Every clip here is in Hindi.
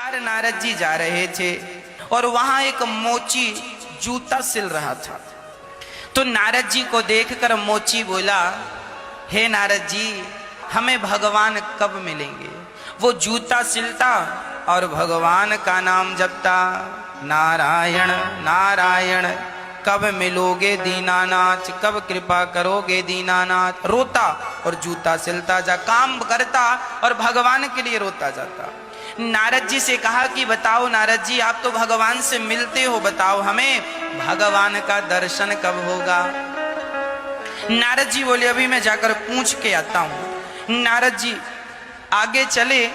बार नारद जी जा रहे थे और वहां एक मोची जूता सिल रहा था। तो नारद जी को देखकर मोची बोला, हे नारद जी, हमें भगवान कब मिलेंगे? वो जूता सिलता और भगवान का नाम जपता, नारायण नारायण, कब मिलोगे दीनानाथ, कब कृपा करोगे दीनानाथ। रोता और जूता सिलता जा, काम करता और भगवान के लिए रोता जाता। नारद जी से कहा कि बताओ नारद जी, आप तो भगवान से मिलते हो, बताओ हमें भगवान का दर्शन कब होगा? नारद जी बोले, अभी मैं जाकर पूछ के आता हूं। नारद जी आगे चले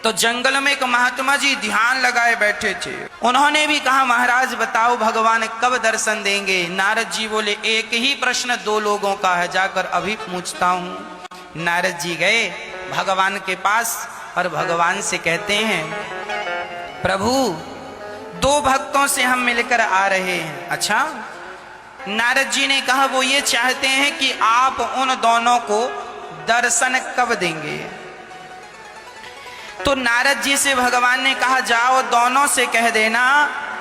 तो जंगल में एक महात्मा जी ध्यान लगाए बैठे थे। उन्होंने भी कहा, महाराज बताओ भगवान कब दर्शन देंगे? नारद जी बोले, एक ही प्रश्न दो लोगों का है, जाकर अभी पूछता हूं। नारद जी गए भगवान के पास और भगवान से कहते हैं, प्रभु दो भक्तों से हम मिलकर आ रहे हैं। अच्छा? नारद जी ने कहा, वो ये चाहते हैं कि आप उन दोनों को दर्शन कब देंगे? तो नारद जी से भगवान ने कहा, जाओ दोनों से कह देना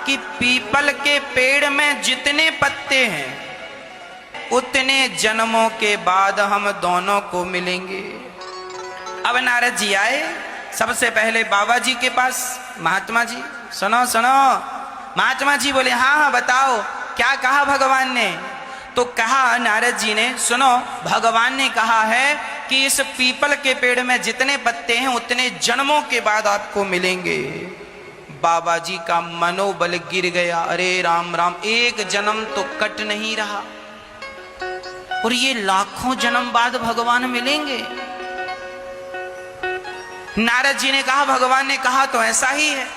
कि पीपल के पेड़ में जितने पत्ते हैं उतने जन्मों के बाद हम दोनों को मिलेंगे। अब नारद जी आए, सबसे पहले बाबा जी के पास। महात्मा जी सुनो सुनो। महात्मा जी बोले, हाँ हाँ बताओ क्या कहा भगवान ने? तो कहा नारद जी ने, सुनो भगवान ने कहा है कि इस पीपल के पेड़ में जितने पत्ते हैं उतने जन्मों के बाद आपको मिलेंगे। बाबा जी का मनोबल गिर गया। अरे राम राम, एक जन्म तो कट नहीं रहा और ये लाखों जन्म बाद भगवान मिलेंगे। नारद जी ने कहा, भगवान ने कहा तो ऐसा ही है।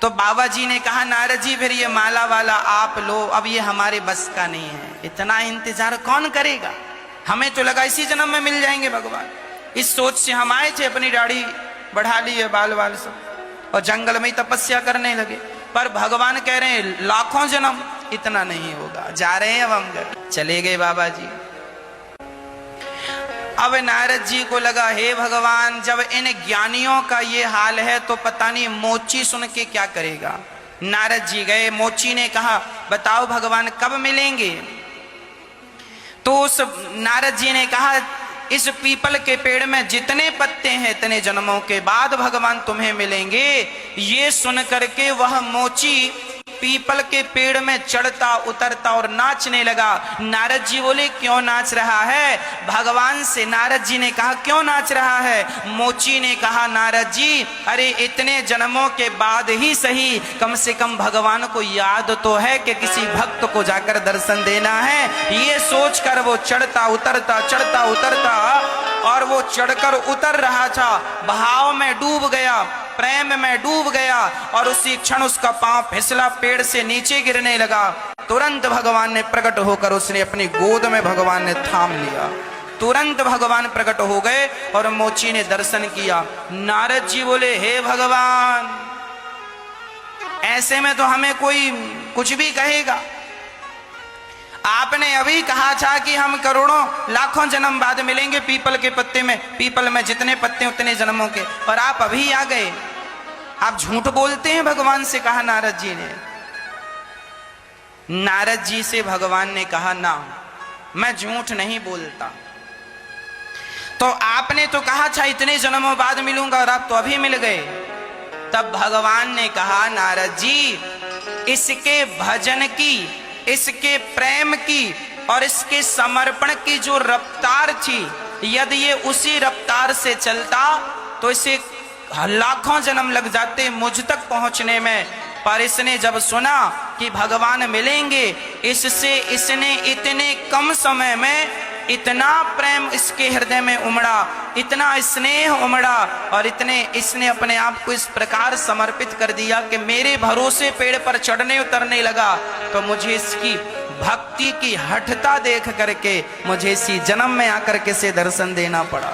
तो बाबा जी ने कहा, नारद जी फिर ये माला वाला आप लो, अब ये हमारे बस का नहीं है, इतना इंतजार कौन करेगा? हमें तो लगा इसी जन्म में मिल जाएंगे भगवान। इस सोच से हम आए थे, अपनी दाढ़ी बढ़ा ली है, बाल वाल सब, और जंगल में ही तपस्या करने लगे। पर भगवान कह रहे हैं लाखों जन्म, इतना नहीं होगा। जा रहे हैं अब हम घर। चले गए बाबा जी। अब नारद जी को लगा, हे भगवान, जब इन ज्ञानियों का ये हाल है तो पता नहीं मोची सुन के क्या करेगा। नारद जी गए, मोची ने कहा, बताओ भगवान कब मिलेंगे? तो उस नारद जी ने कहा, इस पीपल के पेड़ में जितने पत्ते हैं इतने जन्मों के बाद भगवान तुम्हें मिलेंगे। ये सुन करके वह मोची पीपल के पेड़ में चढ़ता उतरता और नाचने लगा। नारद जी बोले, क्यों नाच रहा है? भगवान से नारद जी ने कहा, क्यों नाच रहा है? मोची ने कहा, नारद जी, अरे इतने जन्मों के बाद ही सही, कम से कम भगवान को याद तो है कि किसी भक्त को जाकर दर्शन देना है। ये सोचकर वो चढ़ता उतरता और वो चढ़कर उतर रहा था, भाव में डूब गया, प्रेम में डूब गया और उसी क्षण उसका पांव फिसला, पेड़ से नीचे गिरने लगा। तुरंत भगवान ने प्रकट होकर उसने अपनी गोद में भगवान ने थाम लिया। तुरंत भगवान प्रकट हो गए और मोची ने दर्शन किया। नारद जी बोले, हे भगवान, ऐसे में तो हमें कोई कुछ भी कहेगा। आपने अभी कहा था कि हम करोड़ों लाखों जन्म बाद मिलेंगे पीपल के पत्ते में, पीपल में जितने पत्ते उतने जन्मों के, और आप अभी आ गए। आप झूठ बोलते हैं, भगवान से कहा नारद जी ने। नारद जी से भगवान ने कहा, ना, मैं झूठ नहीं बोलता। तो आपने तो कहा था इतने जन्मों बाद मिलूंगा और आप तो अभी मिल गए। तब भगवान ने कहा, नारद जी, इसके भजन की, इसके प्रेम की और इसके समर्पण की जो रफ्तार थी, यदि ये उसी रफ्तार से चलता तो इसे लाखों जन्म लग जाते मुझ तक पहुंचने में। पर इसने जब सुना कि भगवान मिलेंगे, इससे इसने इतने कम समय में इतना प्रेम इसके हृदय में उमड़ा, इतना स्नेह उमड़ा और इसने अपने आप को इस प्रकार समर्पित कर दिया कि मेरे भरोसे पेड़ पर चढ़ने उतरने लगा। तो मुझे इसकी भक्ति की हठता देख करके मुझे इसी जन्म में आकर के से दर्शन देना पड़ा।